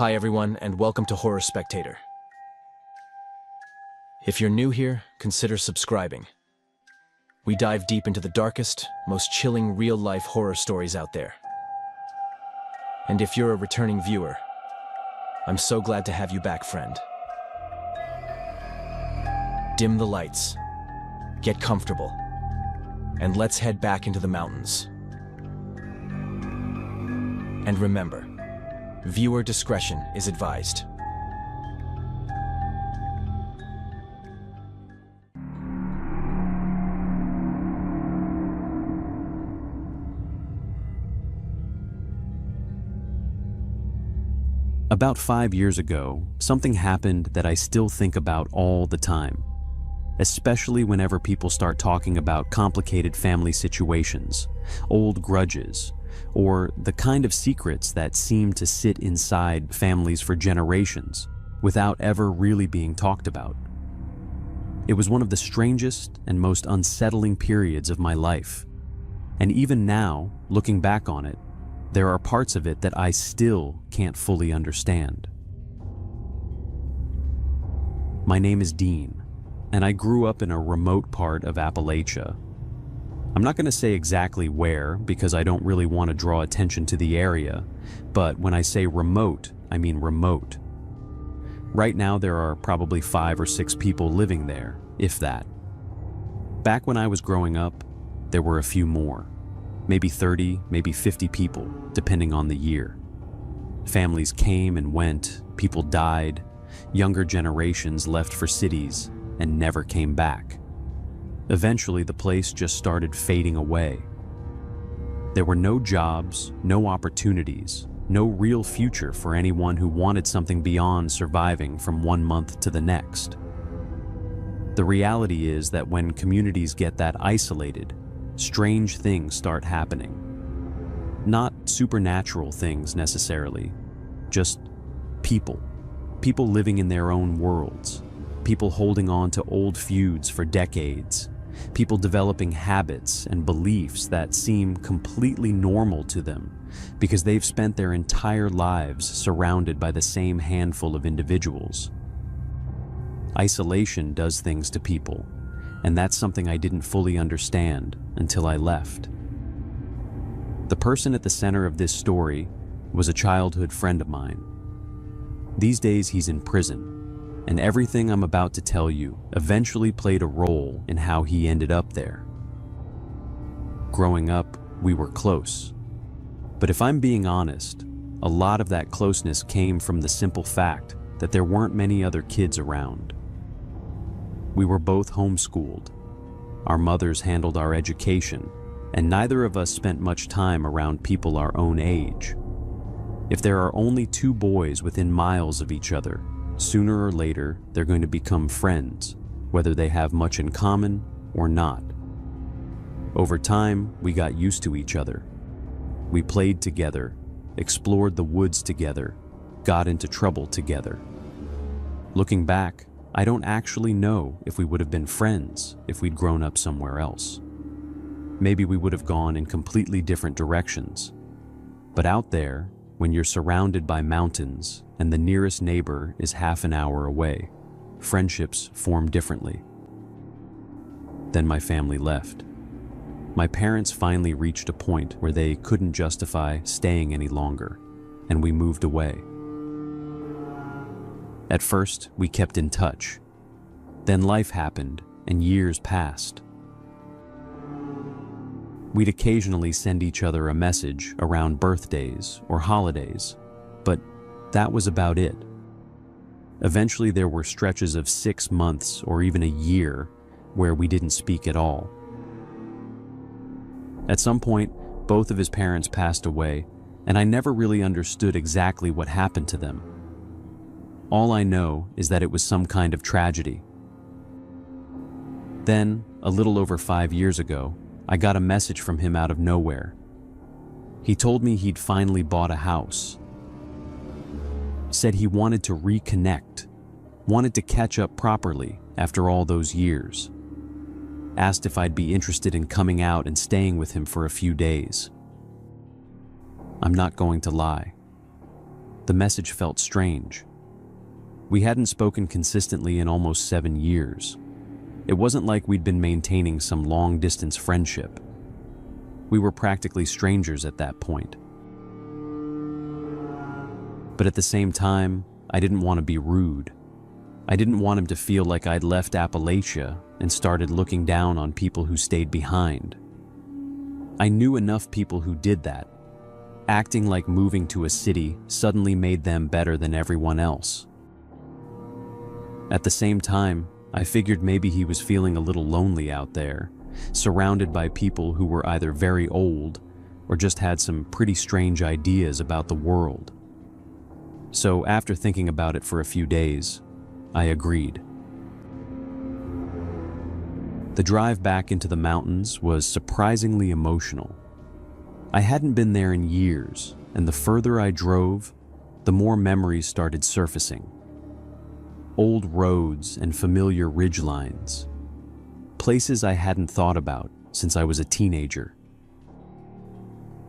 Hi everyone, and welcome to Horror Spectator. If you're new here, consider subscribing. We dive deep into the darkest, most chilling real-life horror stories out there. And if you're a returning viewer, I'm so glad to have you back, friend. Dim the lights, get comfortable, and let's head back into the mountains. And remember, viewer discretion is advised. About 5 years ago, something happened that I still think about all the time, especially whenever people start talking about complicated family situations, old grudges, or the kind of secrets that seem to sit inside families for generations without ever really being talked about. It was one of the strangest and most unsettling periods of my life, and even now, looking back on it, there are parts of it that I still can't fully understand. My name is Dean, and I grew up in a remote part of Appalachia. I'm not going to say exactly where because I don't really want to draw attention to the area, but when I say remote, I mean remote. Right now there are probably 5 or 6 people living there, if that. Back when I was growing up, there were a few more. Maybe 30, maybe 50 people, depending on the year. Families came and went, people died, younger generations left for cities and never came back. Eventually, the place just started fading away. There were no jobs, no opportunities, no real future for anyone who wanted something beyond surviving from one month to the next. The reality is that when communities get that isolated, strange things start happening. Not supernatural things necessarily, just people. People living in their own worlds. People holding on to old feuds for decades. People developing habits and beliefs that seem completely normal to them because they've spent their entire lives surrounded by the same handful of individuals. Isolation does things to people, and that's something I didn't fully understand until I left. The person at the center of this story was a childhood friend of mine. These days he's in prison, and everything I'm about to tell you eventually played a role in how he ended up there. Growing up, we were close. But if I'm being honest, a lot of that closeness came from the simple fact that there weren't many other kids around. We were both homeschooled. Our mothers handled our education, and neither of us spent much time around people our own age. If there are only 2 boys within miles of each other, sooner or later they're going to become friends, whether they have much in common or not. Over time, we got used to each other. We played together, explored the woods together, got into trouble together. Looking back, I don't actually know if we would have been friends if we'd grown up somewhere else. Maybe we would have gone in completely different directions. But out there, when you're surrounded by mountains and the nearest neighbor is half an hour away, friendships form differently. Then my family left. My parents finally reached a point where they couldn't justify staying any longer, and we moved away. At first, we kept in touch. Then life happened, and years passed. We'd occasionally send each other a message around birthdays or holidays, but that was about it. Eventually, there were stretches of 6 months or even a year where we didn't speak at all. At some point, both of his parents passed away, and I never really understood exactly what happened to them. All I know is that it was some kind of tragedy. Then, a little over 5 years ago, I got a message from him out of nowhere. He told me he'd finally bought a house. Said he wanted to reconnect, wanted to catch up properly after all those years. Asked if I'd be interested in coming out and staying with him for a few days. I'm not going to lie. The message felt strange. We hadn't spoken consistently in almost 7 years. It wasn't like we'd been maintaining some long-distance friendship. We were practically strangers at that point. But at the same time, I didn't want to be rude. I didn't want him to feel like I'd left Appalachia and started looking down on people who stayed behind. I knew enough people who did that, acting like moving to a city suddenly made them better than everyone else. At the same time, I figured maybe he was feeling a little lonely out there, surrounded by people who were either very old or just had some pretty strange ideas about the world. So after thinking about it for a few days, I agreed. The drive back into the mountains was surprisingly emotional. I hadn't been there in years, and the further I drove, the more memories started surfacing. Old roads and familiar ridgelines. Places I hadn't thought about since I was a teenager.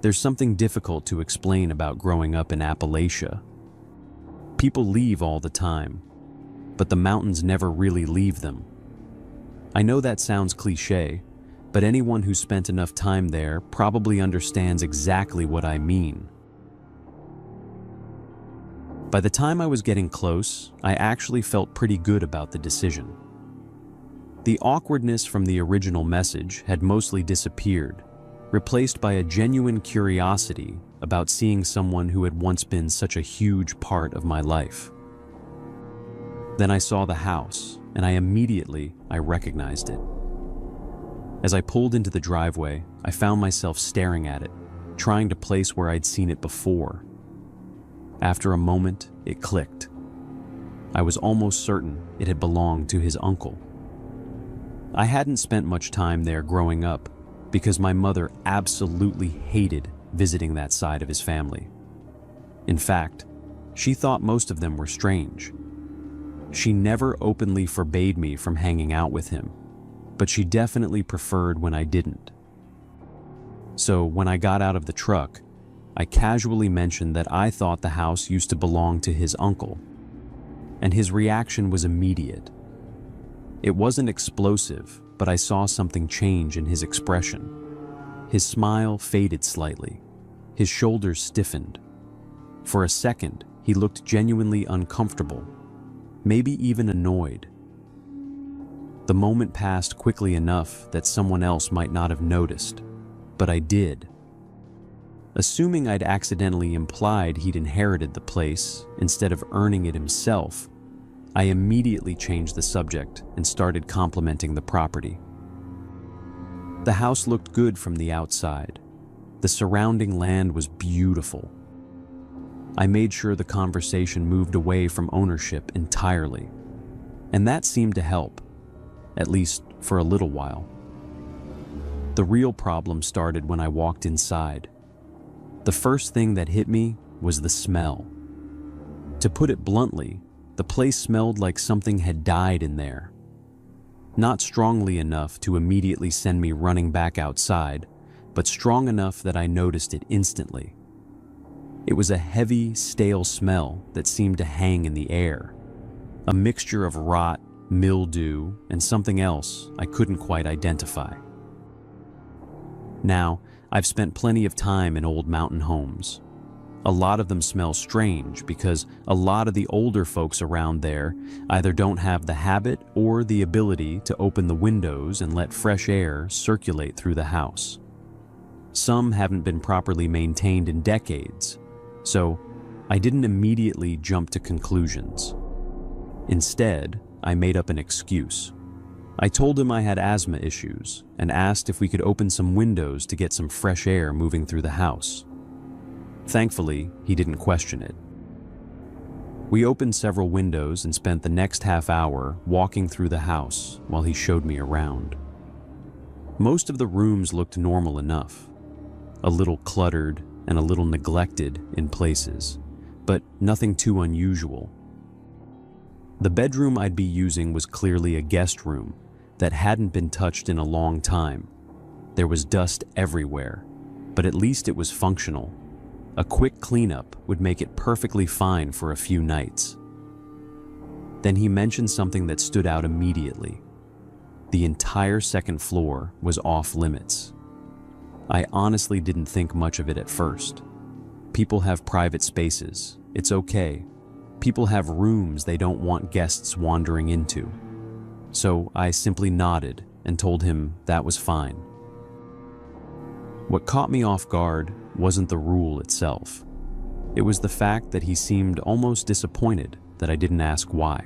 There's something difficult to explain about growing up in Appalachia. People leave all the time, but the mountains never really leave them. I know that sounds cliché, but anyone who spent enough time there probably understands exactly what I mean. By the time I was getting close, I actually felt pretty good about the decision. The awkwardness from the original message had mostly disappeared, replaced by a genuine curiosity about seeing someone who had once been such a huge part of my life. Then I saw the house, and I recognized it. As I pulled into the driveway, I found myself staring at it, trying to place where I'd seen it before. After a moment, it clicked. I was almost certain it had belonged to his uncle. I hadn't spent much time there growing up because my mother absolutely hated visiting that side of his family. In fact, she thought most of them were strange. She never openly forbade me from hanging out with him, but she definitely preferred when I didn't. So when I got out of the truck, I casually mentioned that I thought the house used to belong to his uncle, and his reaction was immediate. It wasn't explosive, but I saw something change in his expression. His smile faded slightly. His shoulders stiffened. For a second, he looked genuinely uncomfortable, maybe even annoyed. The moment passed quickly enough that someone else might not have noticed, but I did. Assuming I'd accidentally implied he'd inherited the place instead of earning it himself, I immediately changed the subject and started complimenting the property. The house looked good from the outside. The surrounding land was beautiful. I made sure the conversation moved away from ownership entirely, and that seemed to help, at least for a little while. The real problem started when I walked inside. The first thing that hit me was the smell. To put it bluntly, the place smelled like something had died in there. Not strongly enough to immediately send me running back outside, but strong enough that I noticed it instantly. It was a heavy, stale smell that seemed to hang in the air. A mixture of rot, mildew, and something else I couldn't quite identify. Now, I've spent plenty of time in old mountain homes. A lot of them smell strange because a lot of the older folks around there either don't have the habit or the ability to open the windows and let fresh air circulate through the house. Some haven't been properly maintained in decades, so I didn't immediately jump to conclusions. Instead, I made up an excuse. I told him I had asthma issues and asked if we could open some windows to get some fresh air moving through the house. Thankfully, he didn't question it. We opened several windows and spent the next half hour walking through the house while he showed me around. Most of the rooms looked normal enough, a little cluttered and a little neglected in places, but nothing too unusual. The bedroom I'd be using was clearly a guest room that hadn't been touched in a long time. There was dust everywhere, but at least it was functional. A quick cleanup would make it perfectly fine for a few nights. Then he mentioned something that stood out immediately. The entire second floor was off limits. I honestly didn't think much of it at first. People have private spaces. It's okay. People have rooms they don't want guests wandering into. So I simply nodded and told him that was fine. What caught me off guard wasn't the rule itself. It was the fact that he seemed almost disappointed that I didn't ask why.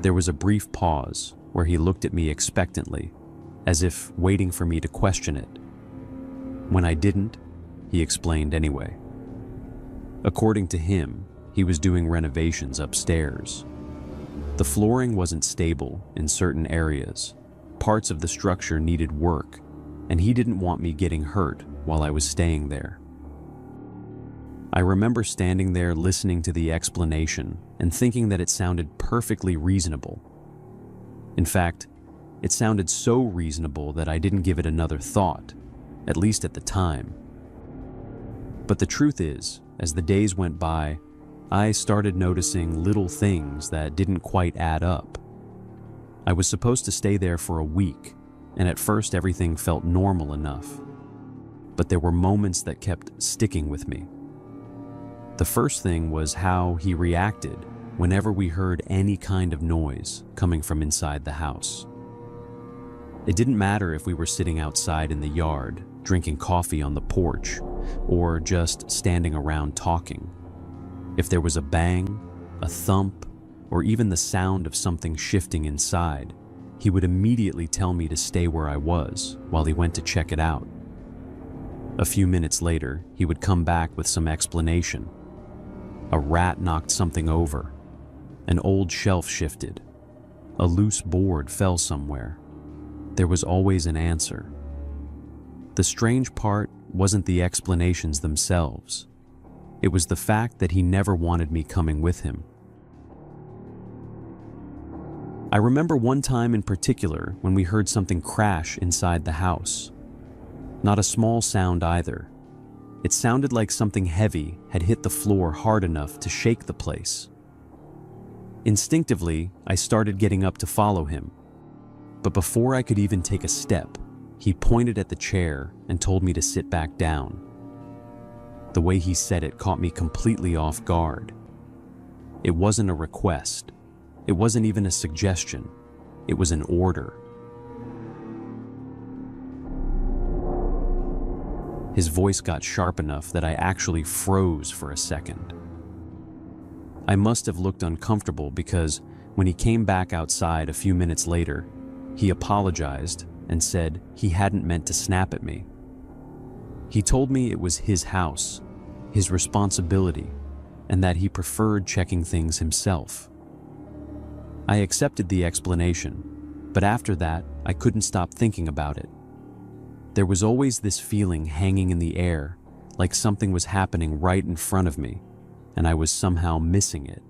There was a brief pause where he looked at me expectantly, as if waiting for me to question it. When I didn't, he explained anyway. According to him, he was doing renovations upstairs. The flooring wasn't stable in certain areas. Parts of the structure needed work, and he didn't want me getting hurt while I was staying there. I remember standing there listening to the explanation and thinking that it sounded perfectly reasonable. In fact, it sounded so reasonable that I didn't give it another thought, at least at the time. But the truth is, as the days went by, I started noticing little things that didn't quite add up. I was supposed to stay there for a week, and at first everything felt normal enough. But there were moments that kept sticking with me. The first thing was how he reacted whenever we heard any kind of noise coming from inside the house. It didn't matter if we were sitting outside in the yard, drinking coffee on the porch, or just standing around talking. If there was a bang, a thump, or even the sound of something shifting inside, he would immediately tell me to stay where I was while he went to check it out. A few minutes later, he would come back with some explanation. A rat knocked something over. An old shelf shifted. A loose board fell somewhere. There was always an answer. The strange part wasn't the explanations themselves. It was the fact that he never wanted me coming with him. I remember one time in particular when we heard something crash inside the house. Not a small sound either. It sounded like something heavy had hit the floor hard enough to shake the place. Instinctively, I started getting up to follow him. But before I could even take a step, he pointed at the chair and told me to sit back down. The way he said it caught me completely off guard. It wasn't a request. It wasn't even a suggestion. It was an order. His voice got sharp enough that I actually froze for a second. I must have looked uncomfortable because when he came back outside a few minutes later, he apologized and said he hadn't meant to snap at me. He told me it was his house, his responsibility, and that he preferred checking things himself. I accepted the explanation, but after that, I couldn't stop thinking about it. There was always this feeling hanging in the air, like something was happening right in front of me, and I was somehow missing it.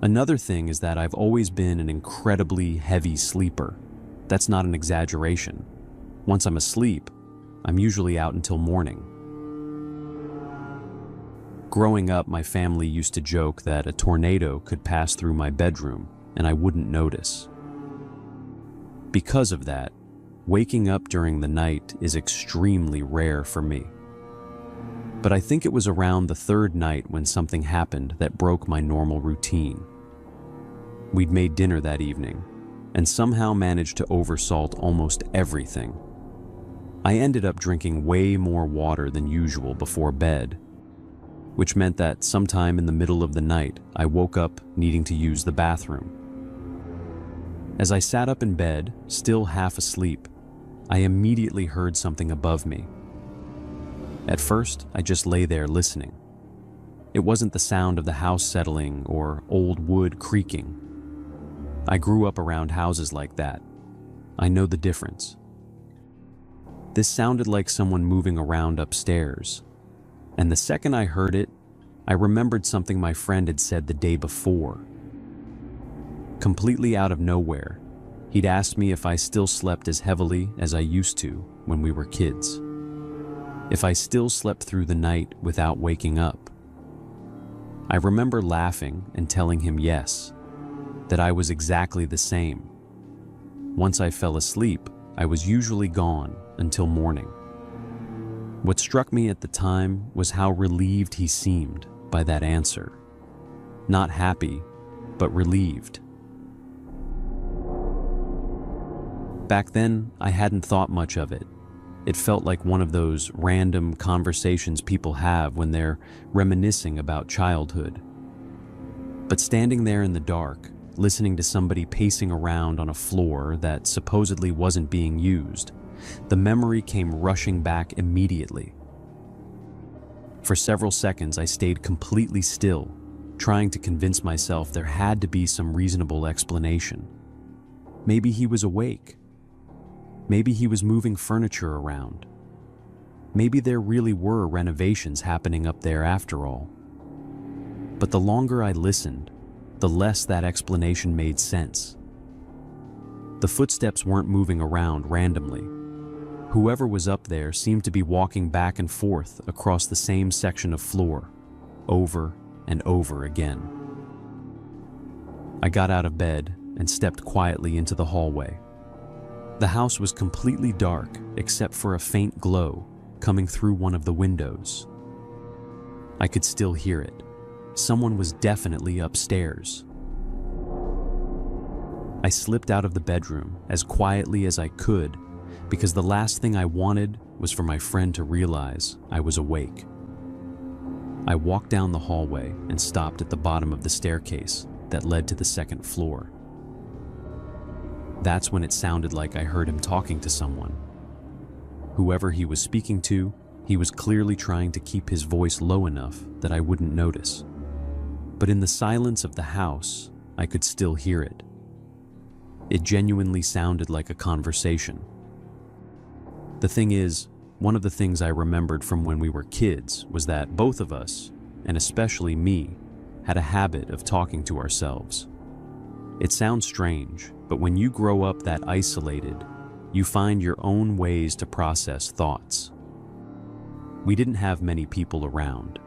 Another thing is that I've always been an incredibly heavy sleeper. That's not an exaggeration. Once I'm asleep, I'm usually out until morning. Growing up, my family used to joke that a tornado could pass through my bedroom and I wouldn't notice. Because of that, waking up during the night is extremely rare for me. But I think it was around the third night when something happened that broke my normal routine. We'd made dinner that evening and somehow managed to oversalt almost everything. I ended up drinking way more water than usual before bed, which meant that sometime in the middle of the night, I woke up needing to use the bathroom. As I sat up in bed, still half asleep, I immediately heard something above me. At first, I just lay there listening. It wasn't the sound of the house settling or old wood creaking. I grew up around houses like that. I know the difference. This sounded like someone moving around upstairs. And the second I heard it, I remembered something my friend had said the day before. Completely out of nowhere, he'd asked me if I still slept as heavily as I used to when we were kids. if I still slept through the night without waking up. I remember laughing and telling him yes, that I was exactly the same. Once I fell asleep, I was usually gone until morning. What struck me at the time was how relieved he seemed by that answer. Not happy, but relieved. Back then, I hadn't thought much of it. It felt like one of those random conversations people have when they're reminiscing about childhood. But standing there in the dark, listening to somebody pacing around on a floor that supposedly wasn't being used, the memory came rushing back immediately. For several seconds, I stayed completely still, trying to convince myself there had to be some reasonable explanation. Maybe he was awake. Maybe he was moving furniture around. Maybe there really were renovations happening up there after all. But the longer I listened, the less that explanation made sense. The footsteps weren't moving around randomly. Whoever was up there seemed to be walking back and forth across the same section of floor, over and over again. I got out of bed and stepped quietly into the hallway. The house was completely dark except for a faint glow coming through one of the windows. I could still hear it. Someone was definitely upstairs. I slipped out of the bedroom as quietly as I could because the last thing I wanted was for my friend to realize I was awake. I walked down the hallway and stopped at the bottom of the staircase that led to the second floor. That's when it sounded like I heard him talking to someone. Whoever he was speaking to, he was clearly trying to keep his voice low enough that I wouldn't notice. But in the silence of the house, I could still hear it. It genuinely sounded like a conversation. The thing is, one of the things I remembered from when we were kids was that both of us, and especially me, had a habit of talking to ourselves. It sounds strange, but when you grow up that isolated, you find your own ways to process thoughts. We didn't have many people around.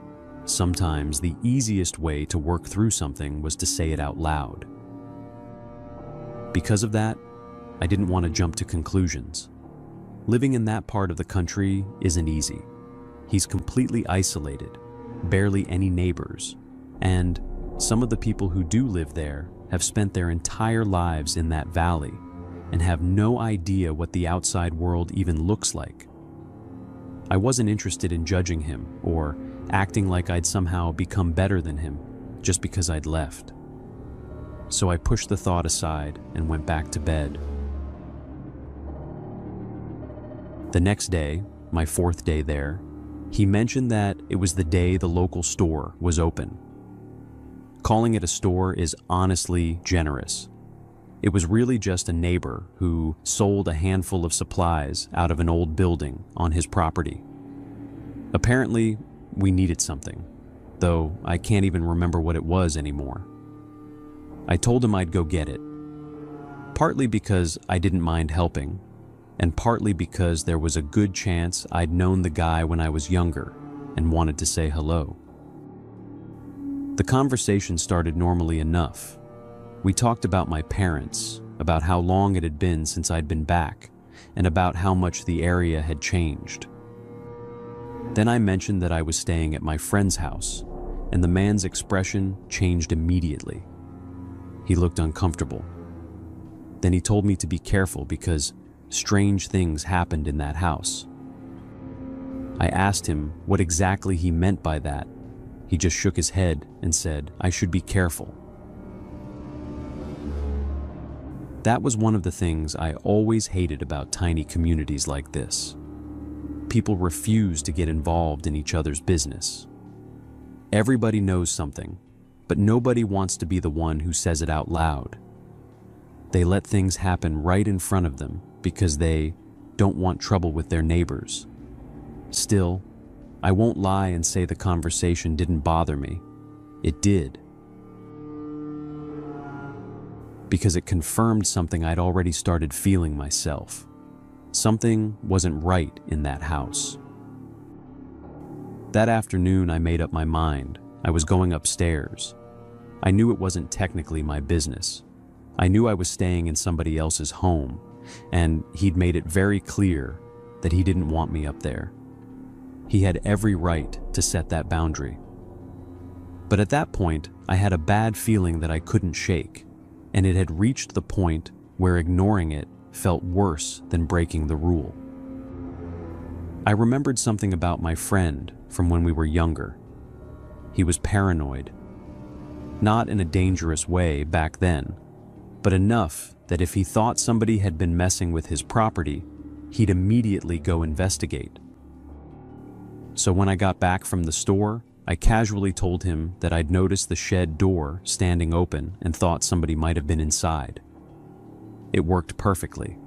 Sometimes the easiest way to work through something was to say it out loud. Because of that, I didn't want to jump to conclusions. Living in that part of the country isn't easy. He's completely isolated, barely any neighbors, and some of the people who do live there have spent their entire lives in that valley and have no idea what the outside world even looks like. I wasn't interested in judging him or acting like I'd somehow become better than him just because I'd left. So I pushed the thought aside and went back to bed. The next day, my fourth day there, he mentioned that it was the day the local store was open. Calling it a store is honestly generous. It was really just a neighbor who sold a handful of supplies out of an old building on his property. Apparently, we needed something, though I can't even remember what it was anymore. I told him I'd go get it, partly because I didn't mind helping, and partly because there was a good chance I'd known the guy when I was younger and wanted to say hello. The conversation started normally enough. We talked about my parents, about how long it had been since I'd been back, and about how much the area had changed. Then I mentioned that I was staying at my friend's house, and the man's expression changed immediately. He looked uncomfortable. Then he told me to be careful because strange things happened in that house. I asked him what exactly he meant by that. He just shook his head and said I should be careful. That was one of the things I always hated about tiny communities like this. People refuse to get involved in each other's business. Everybody knows something, but nobody wants to be the one who says it out loud. They let things happen right in front of them because they don't want trouble with their neighbors. Still, I won't lie and say the conversation didn't bother me. It did. Because it confirmed something I'd already started feeling myself. Something wasn't right in that house. That afternoon, I made up my mind. I was going upstairs. I knew it wasn't technically my business. I knew I was staying in somebody else's home, and he'd made it very clear that he didn't want me up there. He had every right to set that boundary. But at that point, I had a bad feeling that I couldn't shake, and it had reached the point where ignoring it felt worse than breaking the rule. I remembered something about my friend from when we were younger. He was paranoid. Not in a dangerous way back then, but enough that if he thought somebody had been messing with his property, he'd immediately go investigate. So when I got back from the store, I casually told him that I'd noticed the shed door standing open and thought somebody might have been inside. It worked perfectly.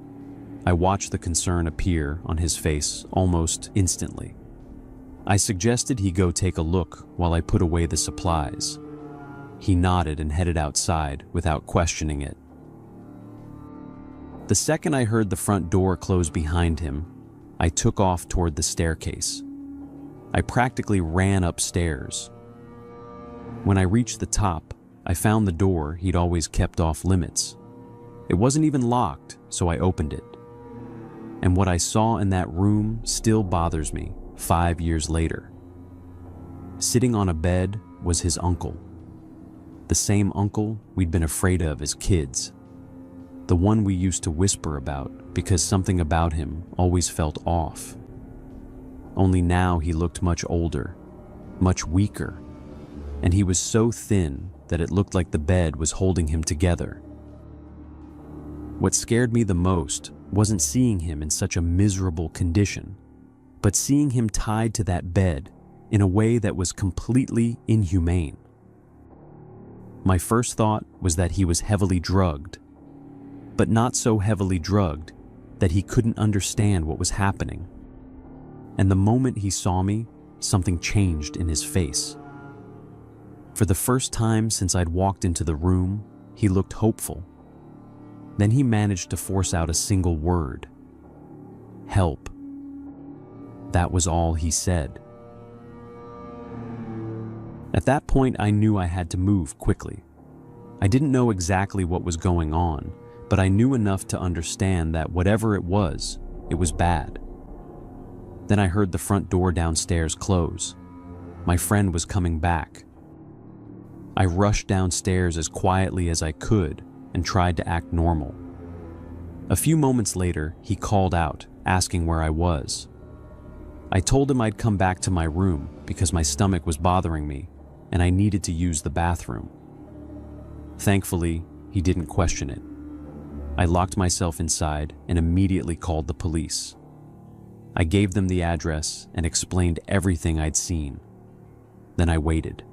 I watched the concern appear on his face almost instantly. I suggested he go take a look while I put away the supplies. He nodded and headed outside without questioning it. The second I heard the front door close behind him, I took off toward the staircase. I practically ran upstairs. When I reached the top, I found the door he'd always kept off limits. It wasn't even locked, so I opened it. And what I saw in that room still bothers me 5 years later. Sitting on a bed was his uncle. The same uncle we'd been afraid of as kids. The one we used to whisper about because something about him always felt off. Only now he looked much older, much weaker, and he was so thin that it looked like the bed was holding him together. What scared me the most wasn't seeing him in such a miserable condition, but seeing him tied to that bed in a way that was completely inhumane. My first thought was that he was heavily drugged, but not so heavily drugged that he couldn't understand what was happening. And the moment he saw me, something changed in his face. For the first time since I'd walked into the room, he looked hopeful. Then he managed to force out a single word. Help. That was all he said. At that point, I knew I had to move quickly. I didn't know exactly what was going on, but I knew enough to understand that whatever it was bad. Then I heard the front door downstairs close. My friend was coming back. I rushed downstairs as quietly as I could and tried to act normal. A few moments later, he called out, asking where I was. I told him I'd come back to my room because my stomach was bothering me and I needed to use the bathroom. Thankfully, he didn't question it. I locked myself inside and immediately called the police. I gave them the address and explained everything I'd seen. Then I waited.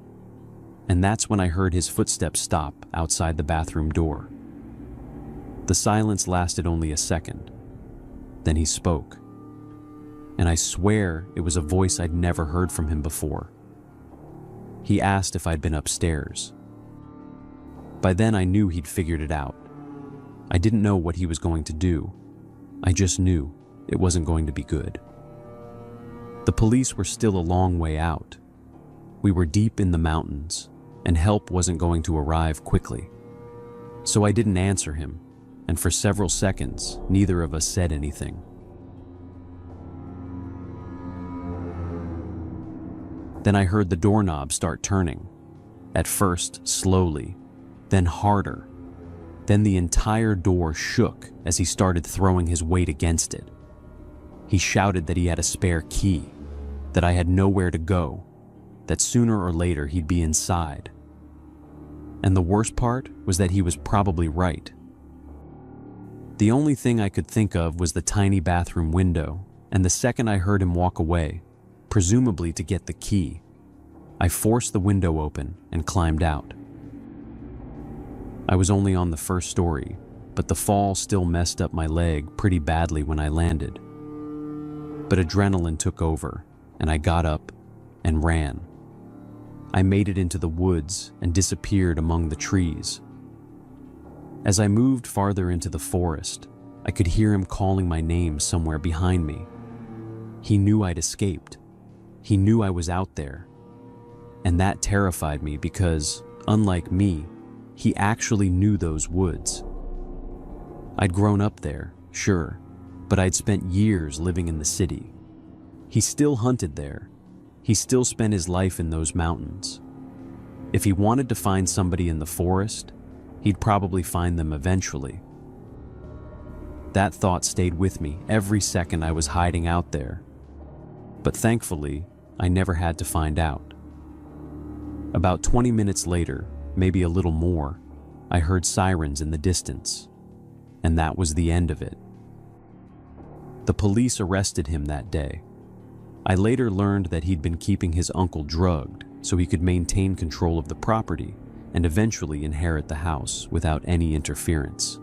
And that's when I heard his footsteps stop outside the bathroom door. The silence lasted only a second. Then he spoke. And I swear it was a voice I'd never heard from him before. He asked if I'd been upstairs. By then I knew he'd figured it out. I didn't know what he was going to do. I just knew it wasn't going to be good. The police were still a long way out. We were deep in the mountains, and help wasn't going to arrive quickly. So I didn't answer him, and for several seconds, neither of us said anything. Then I heard the doorknob start turning. At first, slowly, then harder. Then the entire door shook as he started throwing his weight against it. He shouted that he had a spare key, that I had nowhere to go, that sooner or later he'd be inside. And the worst part was that he was probably right. The only thing I could think of was the tiny bathroom window, and the second I heard him walk away, presumably to get the key, I forced the window open and climbed out. I was only on the first story, but the fall still messed up my leg pretty badly when I landed. But adrenaline took over, and I got up and ran. I made it into the woods and disappeared among the trees. As I moved farther into the forest, I could hear him calling my name somewhere behind me. He knew I'd escaped. He knew I was out there. And that terrified me because, unlike me, he actually knew those woods. I'd grown up there, sure, but I'd spent years living in the city. He still hunted there. He still spent his life in those mountains. If he wanted to find somebody in the forest, he'd probably find them eventually. That thought stayed with me every second I was hiding out there. But thankfully, I never had to find out. About 20 minutes later, maybe a little more, I heard sirens in the distance, and that was the end of it. The police arrested him that day. I later learned that he'd been keeping his uncle drugged so he could maintain control of the property and eventually inherit the house without any interference.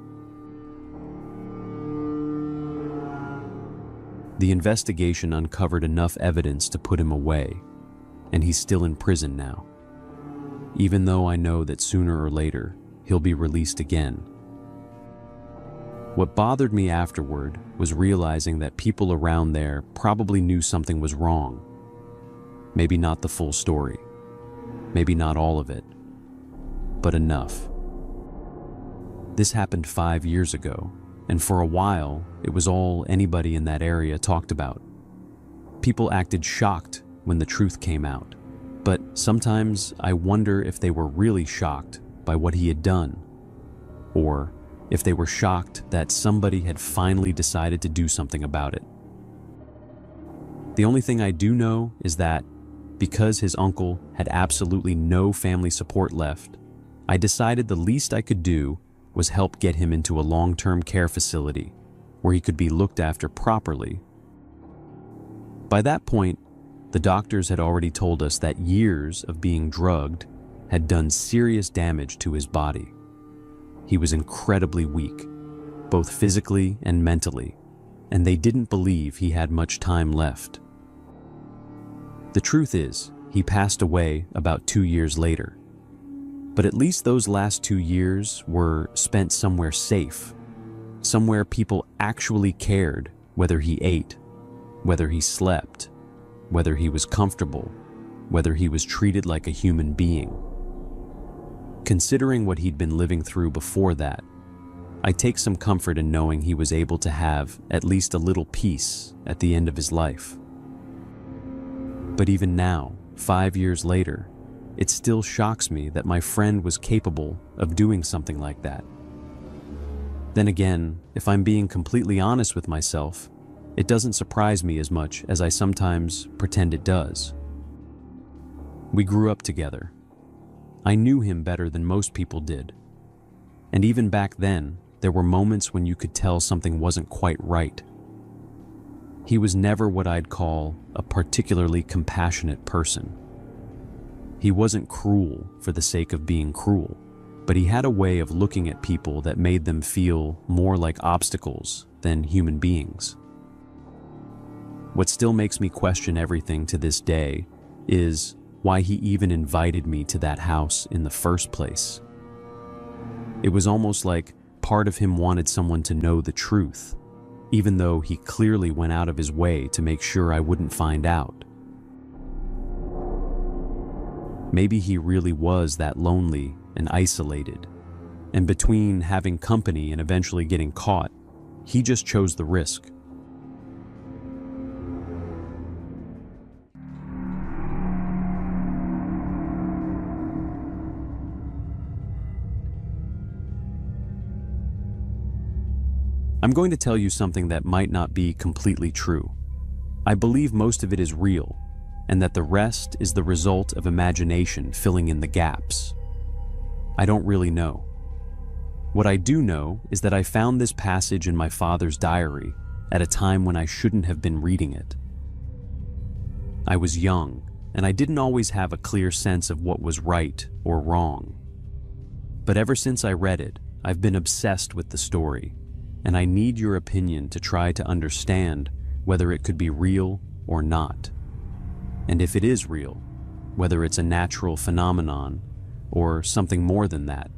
The investigation uncovered enough evidence to put him away, and he's still in prison now. Even though I know that sooner or later, he'll be released again. What bothered me afterward was realizing that people around there probably knew something was wrong. Maybe not the full story, maybe not all of it, but enough. This happened 5 years ago, and for a while, it was all anybody in that area talked about. People acted shocked when the truth came out, but sometimes I wonder if they were really shocked by what he had done, or if they were shocked that somebody had finally decided to do something about it. The only thing I do know is that, because his uncle had absolutely no family support left, I decided the least I could do was help get him into a long-term care facility where he could be looked after properly. By that point, the doctors had already told us that years of being drugged had done serious damage to his body. He was incredibly weak, both physically and mentally, and they didn't believe he had much time left. The truth is, he passed away about 2 years later. But at least those last 2 years were spent somewhere safe, somewhere people actually cared whether he ate, whether he slept, whether he was comfortable, whether he was treated like a human being. Considering what he'd been living through before that, I take some comfort in knowing he was able to have at least a little peace at the end of his life. But even now, 5 years later, it still shocks me that my friend was capable of doing something like that. Then again, if I'm being completely honest with myself, it doesn't surprise me as much as I sometimes pretend it does. We grew up together. I knew him better than most people did. And even back then, there were moments when you could tell something wasn't quite right. He was never what I'd call a particularly compassionate person. He wasn't cruel for the sake of being cruel, but he had a way of looking at people that made them feel more like obstacles than human beings. What still makes me question everything to this day is why he even invited me to that house in the first place. It was almost like part of him wanted someone to know the truth, even though he clearly went out of his way to make sure I wouldn't find out. Maybe he really was that lonely and isolated, and between having company and eventually getting caught, he just chose the risk. I'm going to tell you something that might not be completely true. I believe most of it is real, and that the rest is the result of imagination filling in the gaps. I don't really know. What I do know is that I found this passage in my father's diary at a time when I shouldn't have been reading it. I was young, and I didn't always have a clear sense of what was right or wrong. But ever since I read it, I've been obsessed with the story, and I need your opinion to try to understand whether it could be real or not. And if it is real, whether it's a natural phenomenon or something more than that.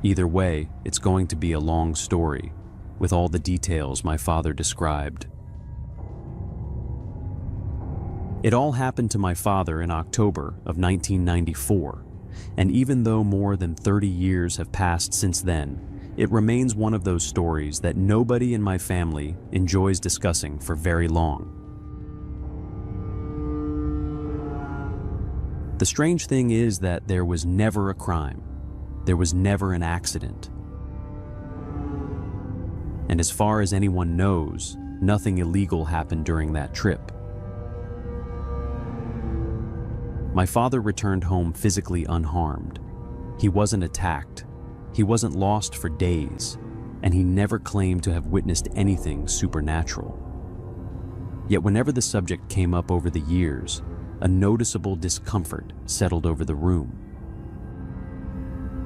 Either way, it's going to be a long story with all the details my father described. It all happened to my father in October of 1994, and even though more than 30 years have passed since then, it remains one of those stories that nobody in my family enjoys discussing for very long. The strange thing is that there was never a crime. There was never an accident. And as far as anyone knows, nothing illegal happened during that trip. My father returned home physically unharmed. He wasn't attacked. He wasn't lost for days, and he never claimed to have witnessed anything supernatural. Yet whenever the subject came up over the years, a noticeable discomfort settled over the room.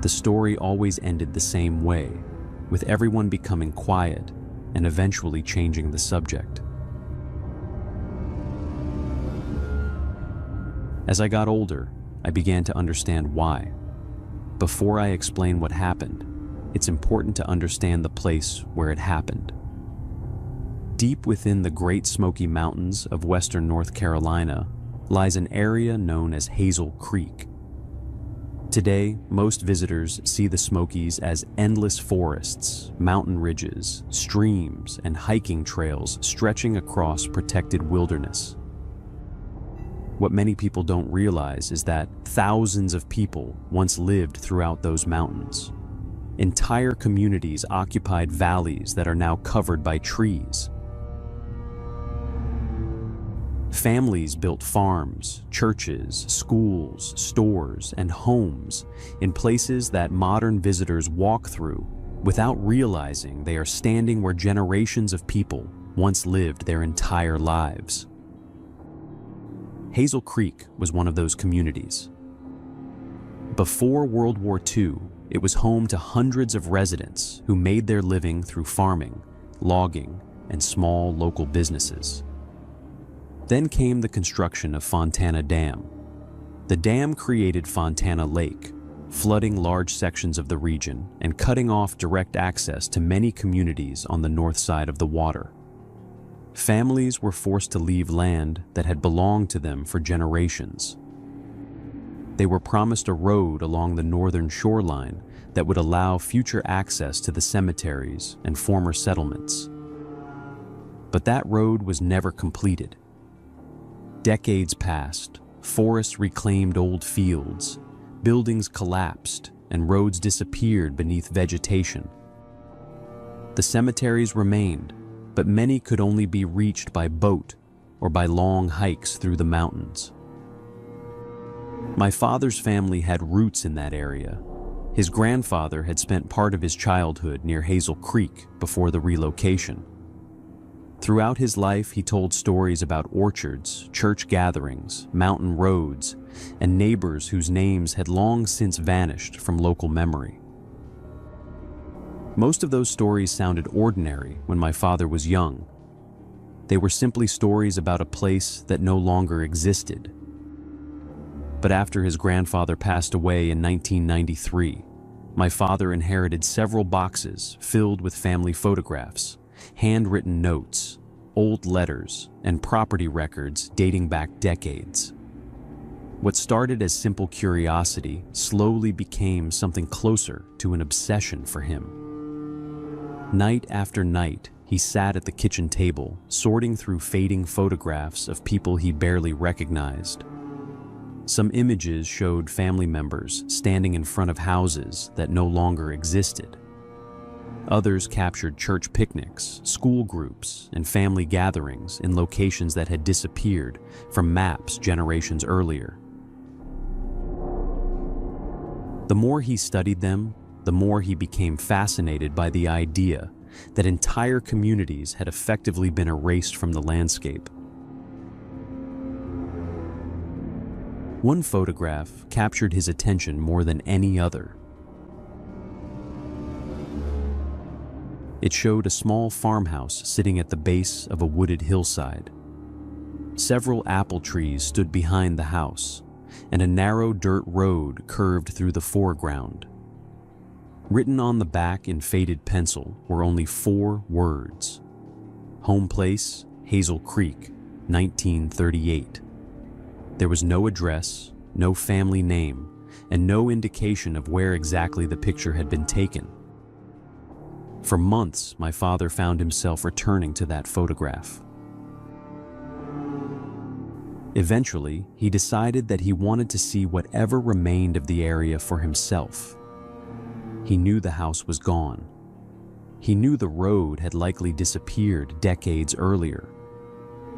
The story always ended the same way, with everyone becoming quiet and eventually changing the subject. As I got older, I began to understand why. Before I explain what happened, it's important to understand the place where it happened. Deep within the Great Smoky Mountains of western North Carolina lies an area known as Hazel Creek. Today, most visitors see the Smokies as endless forests, mountain ridges, streams, and hiking trails stretching across protected wilderness. What many people don't realize is that thousands of people once lived throughout those mountains. Entire communities occupied valleys that are now covered by trees. Families built farms, churches, schools, stores, and homes in places that modern visitors walk through without realizing they are standing where generations of people once lived their entire lives. Hazel Creek was one of those communities. Before World War II, it was home to hundreds of residents who made their living through farming, logging, and small local businesses. Then came the construction of Fontana Dam. The dam created Fontana Lake, flooding large sections of the region and cutting off direct access to many communities on the north side of the water. Families were forced to leave land that had belonged to them for generations. They were promised a road along the northern shoreline that would allow future access to the cemeteries and former settlements. But that road was never completed. Decades passed, forests reclaimed old fields, buildings collapsed, and roads disappeared beneath vegetation. The cemeteries remained, but many could only be reached by boat or by long hikes through the mountains. My father's family had roots in that area. His grandfather had spent part of his childhood near Hazel Creek before the relocation. Throughout his life, he told stories about orchards, church gatherings, mountain roads, and neighbors whose names had long since vanished from local memory. Most of those stories sounded ordinary when my father was young. They were simply stories about a place that no longer existed. But after his grandfather passed away in 1993, my father inherited several boxes filled with family photographs, handwritten notes, old letters, and property records dating back decades. What started as simple curiosity slowly became something closer to an obsession for him. Night after night, he sat at the kitchen table, sorting through fading photographs of people he barely recognized. Some images showed family members standing in front of houses that no longer existed. Others captured church picnics, school groups, and family gatherings in locations that had disappeared from maps generations earlier. The more he studied them, the more he became fascinated by the idea that entire communities had effectively been erased from the landscape. One photograph captured his attention more than any other. It showed a small farmhouse sitting at the base of a wooded hillside. Several apple trees stood behind the house, and a narrow dirt road curved through the foreground. Written on the back in faded pencil were only 4 words: Home Place, Hazel Creek, 1938. There was no address, no family name, and no indication of where exactly the picture had been taken. For months, my father found himself returning to that photograph. Eventually, he decided that he wanted to see whatever remained of the area for himself. He knew the house was gone. He knew the road had likely disappeared decades earlier.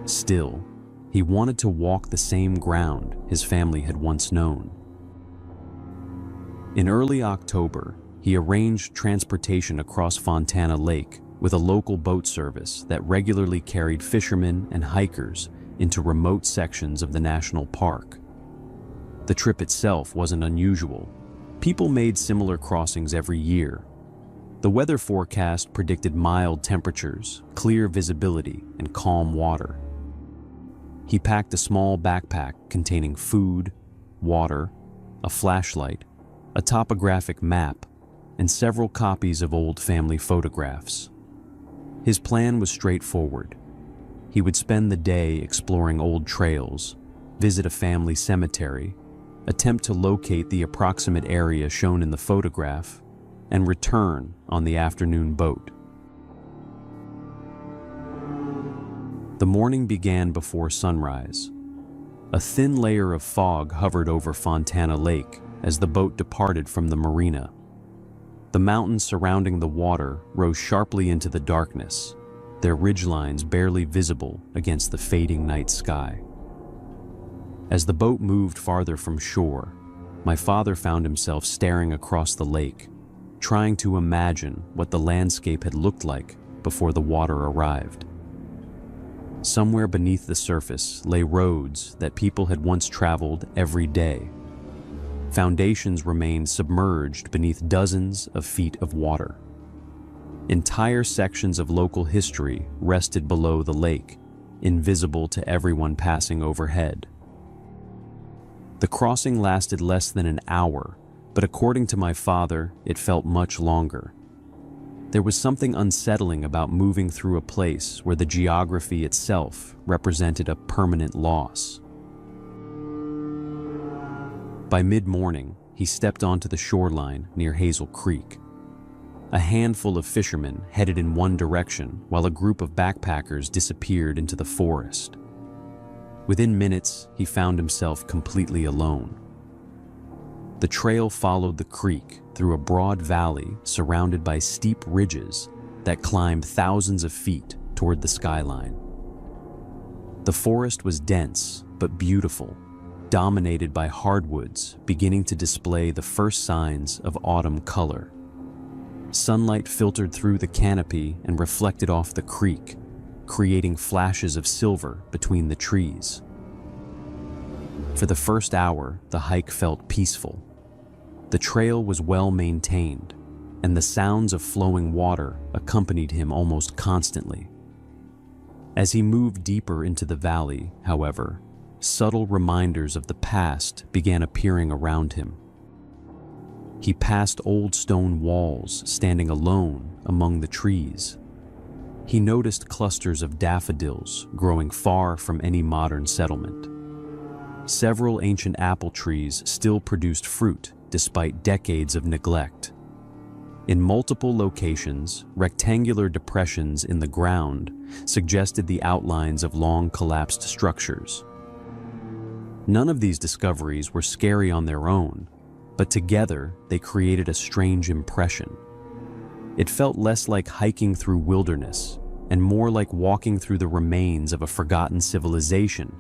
Still, he wanted to walk the same ground his family had once known. In early October, he arranged transportation across Fontana Lake with a local boat service that regularly carried fishermen and hikers into remote sections of the national park. The trip itself wasn't unusual. People made similar crossings every year. The weather forecast predicted mild temperatures, clear visibility, and calm water. He packed a small backpack containing food, water, a flashlight, a topographic map, and several copies of old family photographs. His plan was straightforward. He would spend the day exploring old trails, visit a family cemetery, attempt to locate the approximate area shown in the photograph, and return on the afternoon boat. The morning began before sunrise. A thin layer of fog hovered over Fontana Lake as the boat departed from the marina. The mountains surrounding the water rose sharply into the darkness, their ridgelines barely visible against the fading night sky. As the boat moved farther from shore, my father found himself staring across the lake, trying to imagine what the landscape had looked like before the water arrived. Somewhere beneath the surface lay roads that people had once traveled every day. Foundations remained submerged beneath dozens of feet of water. Entire sections of local history rested below the lake, invisible to everyone passing overhead. The crossing lasted less than an hour, but according to my father, it felt much longer. There was something unsettling about moving through a place where the geography itself represented a permanent loss. By mid-morning, he stepped onto the shoreline near Hazel Creek. A handful of fishermen headed in one direction while a group of backpackers disappeared into the forest. Within minutes, he found himself completely alone. The trail followed the creek through a broad valley surrounded by steep ridges that climbed thousands of feet toward the skyline. The forest was dense but beautiful, dominated by hardwoods beginning to display the first signs of autumn color. Sunlight filtered through the canopy and reflected off the creek, creating flashes of silver between the trees. For the first hour, the hike felt peaceful. The trail was well maintained, and the sounds of flowing water accompanied him almost constantly. As he moved deeper into the valley, however, subtle reminders of the past began appearing around him. He passed old stone walls standing alone among the trees. He noticed clusters of daffodils growing far from any modern settlement. Several ancient apple trees still produced fruit despite decades of neglect. In multiple locations, rectangular depressions in the ground suggested the outlines of long collapsed structures. None of these discoveries were scary on their own, but together they created a strange impression. It felt less like hiking through wilderness and more like walking through the remains of a forgotten civilization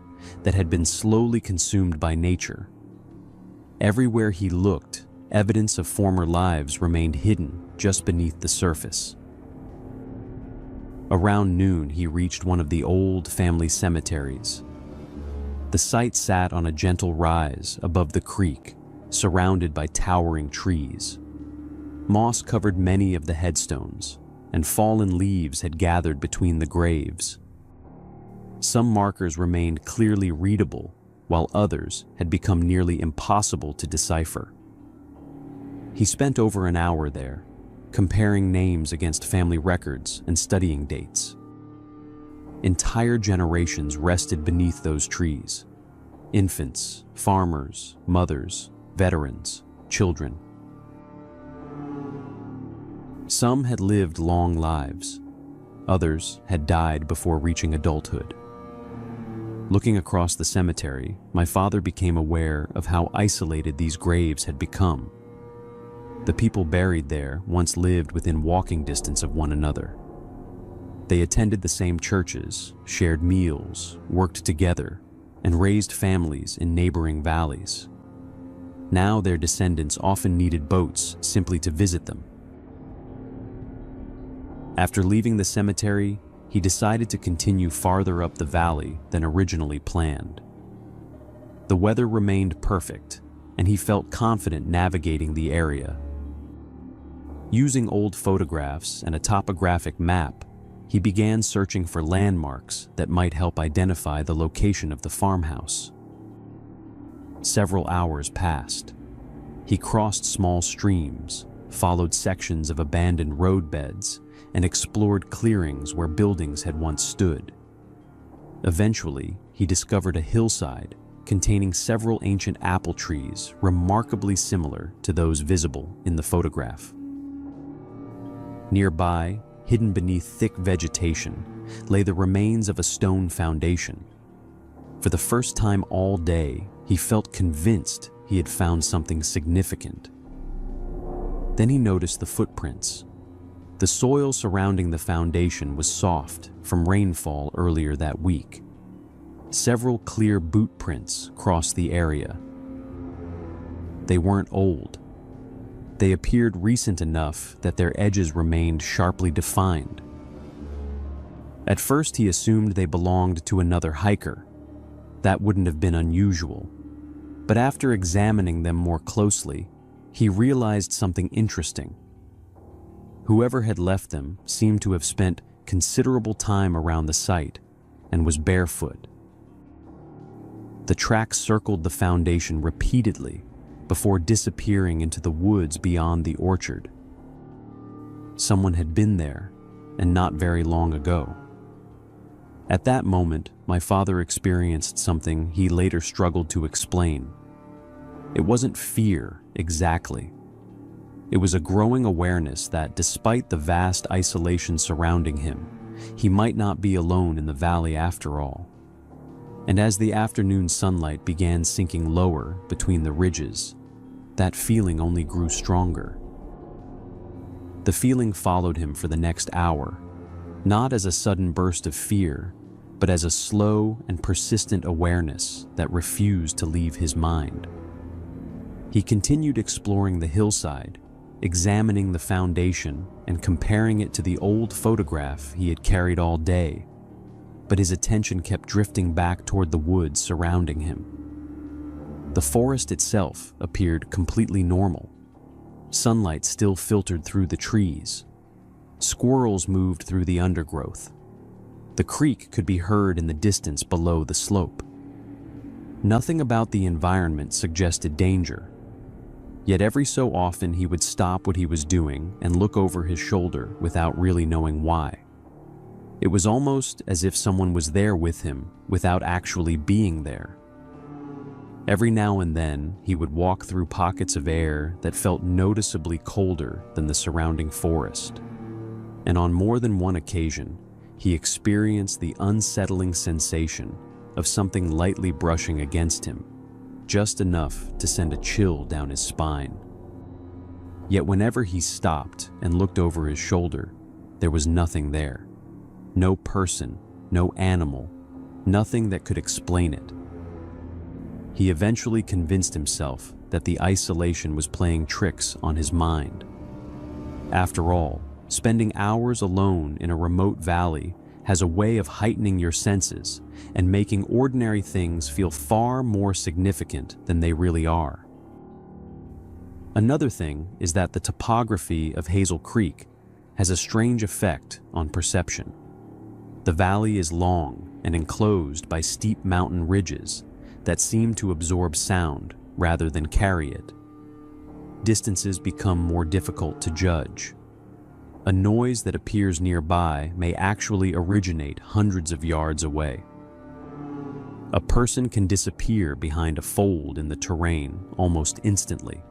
that had been slowly consumed by nature. Everywhere he looked, evidence of former lives remained hidden just beneath the surface. Around noon, he reached one of the old family cemeteries. The site sat on a gentle rise above the creek, surrounded by towering trees. Moss covered many of the headstones, and fallen leaves had gathered between the graves. Some markers remained clearly readable, while others had become nearly impossible to decipher. He spent over an hour there, comparing names against family records and studying dates. Entire generations rested beneath those trees. infants, farmers, mothers, veterans, children. Some had lived long lives. Others had died before reaching adulthood. Looking across the cemetery, my father became aware of how isolated these graves had become. The people buried there once lived within walking distance of one another. They attended the same churches, shared meals, worked together, and raised families in neighboring valleys. Now their descendants often needed boats simply to visit them. After leaving the cemetery, he decided to continue farther up the valley than originally planned. The weather remained perfect, and he felt confident navigating the area. Using old photographs and a topographic map, he began searching for landmarks that might help identify the location of the farmhouse. Several hours passed. He crossed small streams, followed sections of abandoned roadbeds, and explored clearings where buildings had once stood. Eventually, he discovered a hillside containing several ancient apple trees remarkably similar to those visible in the photograph. Nearby, hidden beneath thick vegetation, lay the remains of a stone foundation. For the first time all day, he felt convinced he had found something significant. Then he noticed the footprints. The soil surrounding the foundation was soft from rainfall earlier that week. Several clear boot prints crossed the area. They weren't old. They appeared recent enough that their edges remained sharply defined. At first, he assumed they belonged to another hiker. That wouldn't have been unusual. But after examining them more closely, he realized something interesting. Whoever had left them seemed to have spent considerable time around the site and was barefoot. The tracks circled the foundation repeatedly before disappearing into the woods beyond the orchard. Someone had been there, and not very long ago. At that moment, my father experienced something he later struggled to explain. It wasn't fear, exactly. It was a growing awareness that despite the vast isolation surrounding him, he might not be alone in the valley after all. And as the afternoon sunlight began sinking lower between the ridges, that feeling only grew stronger. The feeling followed him for the next hour, not as a sudden burst of fear, but as a slow and persistent awareness that refused to leave his mind. He continued exploring the hillside, examining the foundation and comparing it to the old photograph he had carried all day, but his attention kept drifting back toward the woods surrounding him. The forest itself appeared completely normal. Sunlight still filtered through the trees. Squirrels moved through the undergrowth. The creek could be heard in the distance below the slope. Nothing about the environment suggested danger. Yet every so often he would stop what he was doing and look over his shoulder without really knowing why. It was almost as if someone was there with him without actually being there. Every now and then, he would walk through pockets of air that felt noticeably colder than the surrounding forest. And on more than one occasion, he experienced the unsettling sensation of something lightly brushing against him, just enough to send a chill down his spine. Yet whenever he stopped and looked over his shoulder, there was nothing there. No person, no animal, nothing that could explain it. He eventually convinced himself that the isolation was playing tricks on his mind. After all, spending hours alone in a remote valley has a way of heightening your senses and making ordinary things feel far more significant than they really are. Another thing is that the topography of Hazel Creek has a strange effect on perception. The valley is long and enclosed by steep mountain ridges that seem to absorb sound rather than carry it. Distances become more difficult to judge. A noise that appears nearby may actually originate hundreds of yards away. A person can disappear behind a fold in the terrain almost instantly.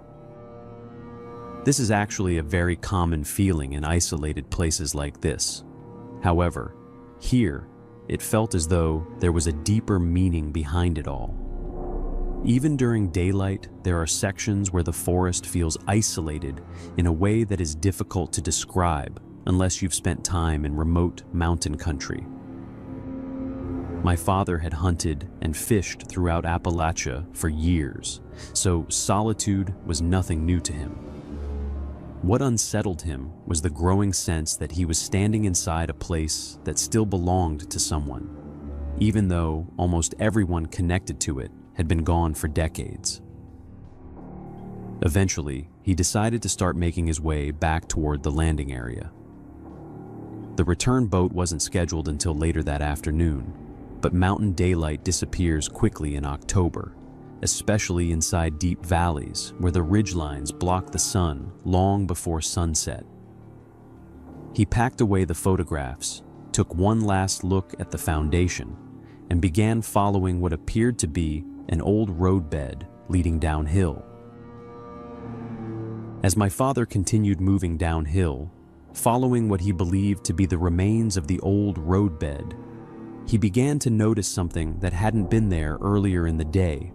This is actually a very common feeling in isolated places like this. However, here, it felt as though there was a deeper meaning behind it all. Even during daylight, there are sections where the forest feels isolated in a way that is difficult to describe unless you've spent time in remote mountain country. My father had hunted and fished throughout Appalachia for years, so solitude was nothing new to him. What unsettled him was the growing sense that he was standing inside a place that still belonged to someone, even though almost everyone connected to it had been gone for decades. Eventually, he decided to start making his way back toward the landing area. The return boat wasn't scheduled until later that afternoon, but mountain daylight disappears quickly in October, especially inside deep valleys where the ridgelines block the sun long before sunset. He packed away the photographs, took one last look at the foundation, and began following what appeared to be an old roadbed leading downhill. As my father continued moving downhill, following what he believed to be the remains of the old roadbed, he began to notice something that hadn't been there earlier in the day,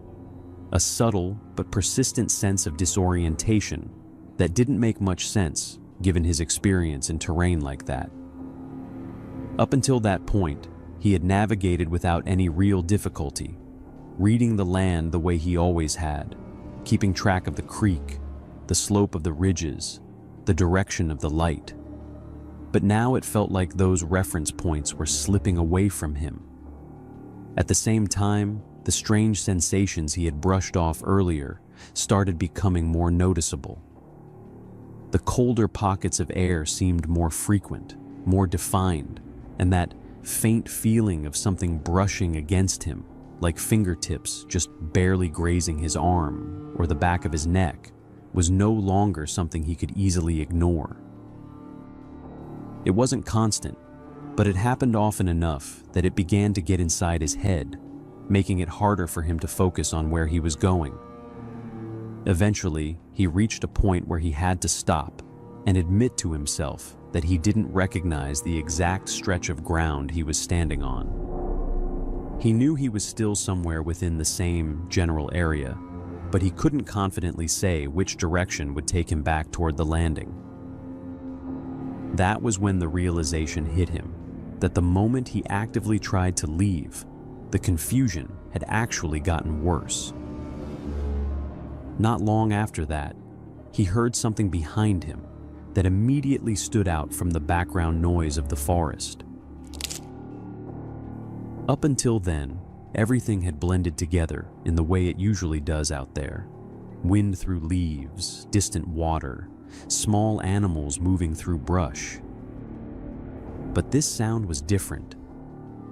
a subtle but persistent sense of disorientation that didn't make much sense given his experience in terrain like that. Up until that point, he had navigated without any real difficulty, reading the land the way he always had, keeping track of the creek, the slope of the ridges, the direction of the light. But now it felt like those reference points were slipping away from him. At the same time, the strange sensations he had brushed off earlier started becoming more noticeable. The colder pockets of air seemed more frequent, more defined, and that faint feeling of something brushing against him, like fingertips just barely grazing his arm or the back of his neck, was no longer something he could easily ignore. It wasn't constant, but it happened often enough that it began to get inside his head, making it harder for him to focus on where he was going. Eventually, he reached a point where he had to stop and admit to himself that he didn't recognize the exact stretch of ground he was standing on. He knew he was still somewhere within the same general area, but he couldn't confidently say which direction would take him back toward the landing. That was when the realization hit him that the moment he actively tried to leave, the confusion had actually gotten worse. Not long after that, he heard something behind him that immediately stood out from the background noise of the forest. Up until then, everything had blended together in the way it usually does out there. Wind through leaves, distant water, small animals moving through brush. But this sound was different.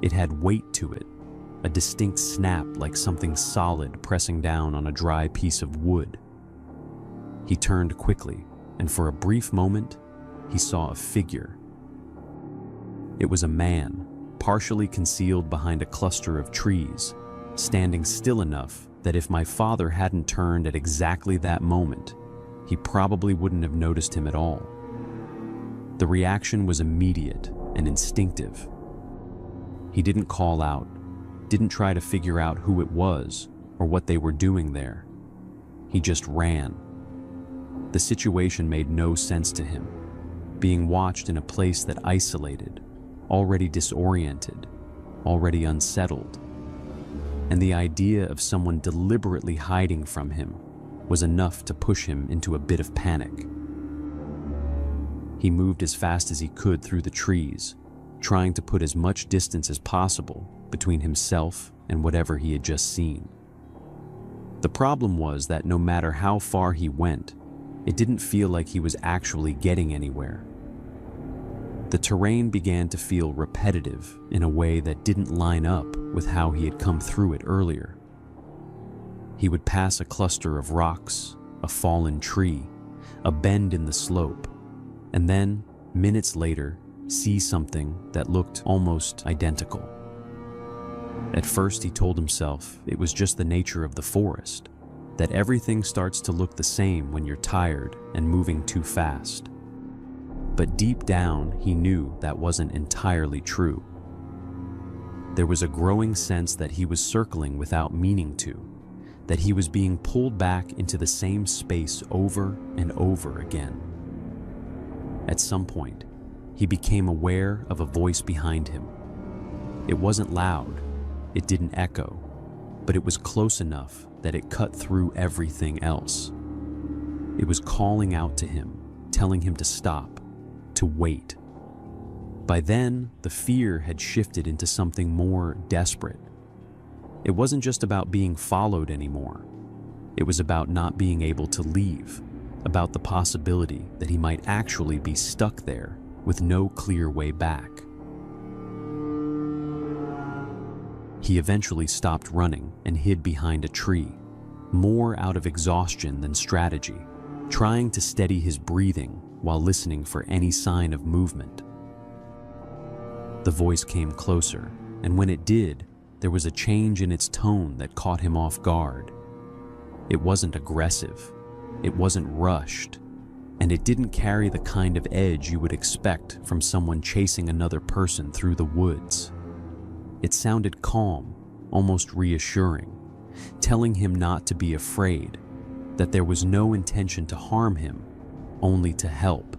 It had weight to it, a distinct snap like something solid pressing down on a dry piece of wood. He turned quickly, and for a brief moment, he saw a figure. It was a man, partially concealed behind a cluster of trees, standing still enough that if my father hadn't turned at exactly that moment, he probably wouldn't have noticed him at all. The reaction was immediate and instinctive. He didn't call out, didn't try to figure out who it was or what they were doing there. He just ran. The situation made no sense to him, being watched in a place that isolated, already disoriented, already unsettled. And the idea of someone deliberately hiding from him was enough to push him into a bit of panic. He moved as fast as he could through the trees, trying to put as much distance as possible between himself and whatever he had just seen. The problem was that no matter how far he went, it didn't feel like he was actually getting anywhere. The terrain began to feel repetitive in a way that didn't line up with how he had come through it earlier. He would pass a cluster of rocks, a fallen tree, a bend in the slope, and then, minutes later, see something that looked almost identical. At first, he told himself it was just the nature of the forest, that everything starts to look the same when you're tired and moving too fast. But deep down, he knew that wasn't entirely true. There was a growing sense that he was circling without meaning to, that he was being pulled back into the same space over and over again. At some point, he became aware of a voice behind him. It wasn't loud, it didn't echo, but it was close enough that it cut through everything else. It was calling out to him, telling him to stop, to wait. By then, the fear had shifted into something more desperate. It wasn't just about being followed anymore. It was about not being able to leave, about the possibility that he might actually be stuck there with no clear way back. He eventually stopped running and hid behind a tree, more out of exhaustion than strategy, trying to steady his breathing while listening for any sign of movement. The voice came closer, and when it did, there was a change in its tone that caught him off guard. It wasn't aggressive, it wasn't rushed, and it didn't carry the kind of edge you would expect from someone chasing another person through the woods. It sounded calm, almost reassuring, telling him not to be afraid, that there was no intention to harm him, only to help.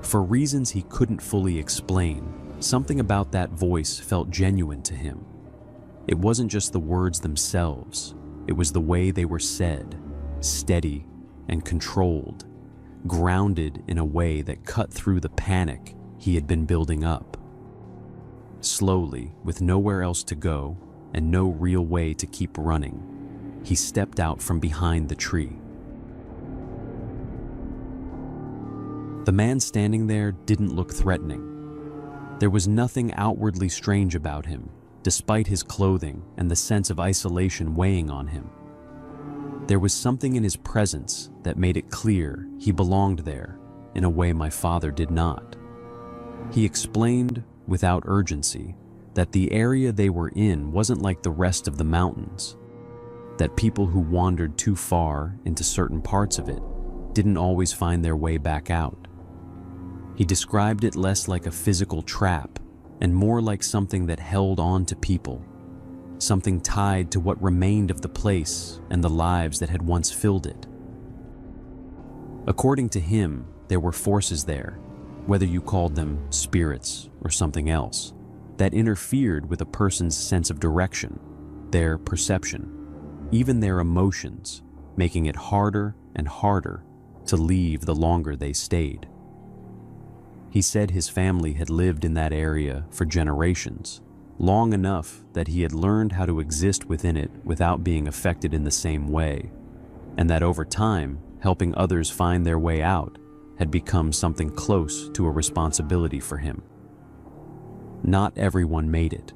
For reasons he couldn't fully explain, something about that voice felt genuine to him. It wasn't just the words themselves, it was the way they were said, steady and controlled, grounded in a way that cut through the panic he had been building up. Slowly, with nowhere else to go and no real way to keep running, he stepped out from behind the tree. The man standing there didn't look threatening. There was nothing outwardly strange about him, despite his clothing and the sense of isolation weighing on him. There was something in his presence that made it clear he belonged there in a way my father did not. He explained, without urgency, that the area they were in wasn't like the rest of the mountains, that people who wandered too far into certain parts of it didn't always find their way back out. He described it less like a physical trap and more like something that held on to people, something tied to what remained of the place and the lives that had once filled it. According to him, there were forces there, whether you called them spirits or something else, that interfered with a person's sense of direction, their perception, even their emotions, making it harder and harder to leave the longer they stayed. He said his family had lived in that area for generations, long enough that he had learned how to exist within it without being affected in the same way, and that over time, helping others find their way out had become something close to a responsibility for him. Not everyone made it.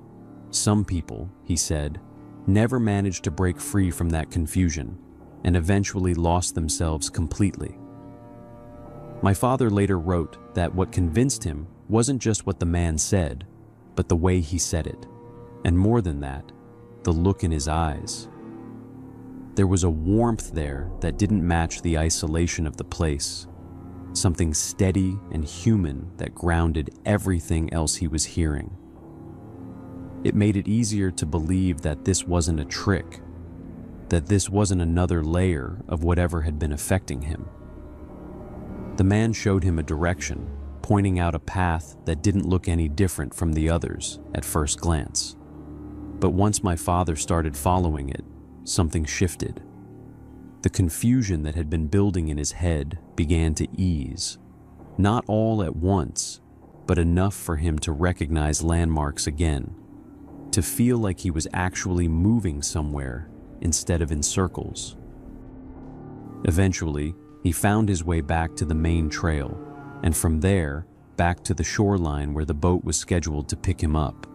Some people, he said, never managed to break free from that confusion and eventually lost themselves completely. My father later wrote that what convinced him wasn't just what the man said, but the way he said it, and more than that, the look in his eyes. There was a warmth there that didn't match the isolation of the place, something steady and human that grounded everything else he was hearing. It made it easier to believe that this wasn't a trick, that this wasn't another layer of whatever had been affecting him. The man showed him a direction, pointing out a path that didn't look any different from the others at first glance. But once my father started following it, something shifted. The confusion that had been building in his head began to ease, not all at once, but enough for him to recognize landmarks again, to feel like he was actually moving somewhere instead of in circles. Eventually, he found his way back to the main trail, and from there, back to the shoreline where the boat was scheduled to pick him up.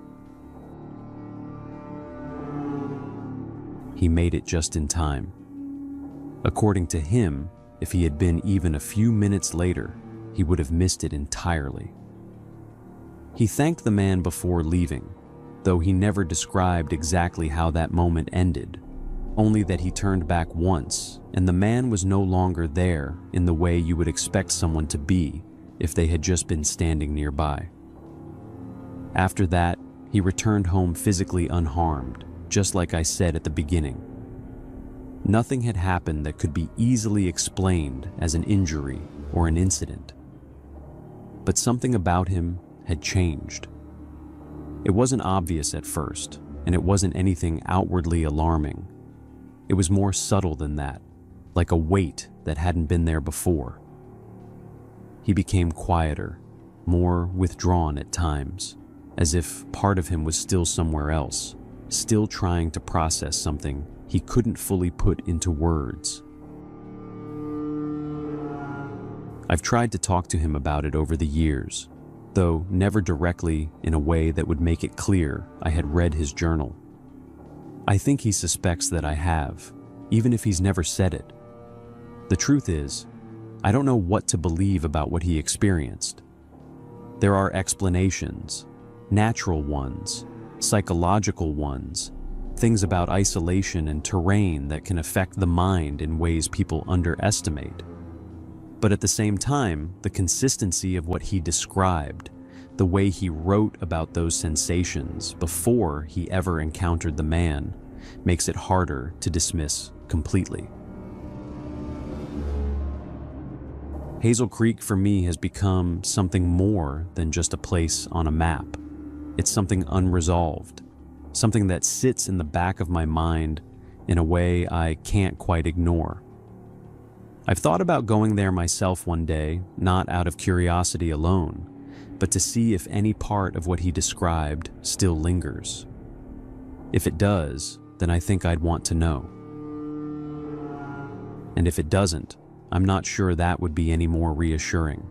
He made it just in time. According to him, if he had been even a few minutes later, he would have missed it entirely. He thanked the man before leaving, though he never described exactly how that moment ended, only that he turned back once and the man was no longer there in the way you would expect someone to be if they had just been standing nearby. After that, he returned home physically unharmed, just like I said at the beginning. Nothing had happened that could be easily explained as an injury or an incident. But something about him had changed. It wasn't obvious at first, and it wasn't anything outwardly alarming. It was more subtle than that, like a weight that hadn't been there before. He became quieter, more withdrawn at times, as if part of him was still somewhere else, still trying to process something he couldn't fully put into words. I've tried to talk to him about it over the years, though never directly in a way that would make it clear I had read his journal. I think he suspects that I have, even if he's never said it. The truth is, I don't know what to believe about what he experienced. There are explanations, natural ones, psychological ones, things about isolation and terrain that can affect the mind in ways people underestimate. But at the same time, the consistency of what he described, the way he wrote about those sensations before he ever encountered the man, makes it harder to dismiss completely. Hazel Creek for me has become something more than just a place on a map. It's something unresolved, something that sits in the back of my mind in a way I can't quite ignore. I've thought about going there myself one day, not out of curiosity alone, but to see if any part of what he described still lingers. If it does, then I think I'd want to know. And if it doesn't, I'm not sure that would be any more reassuring.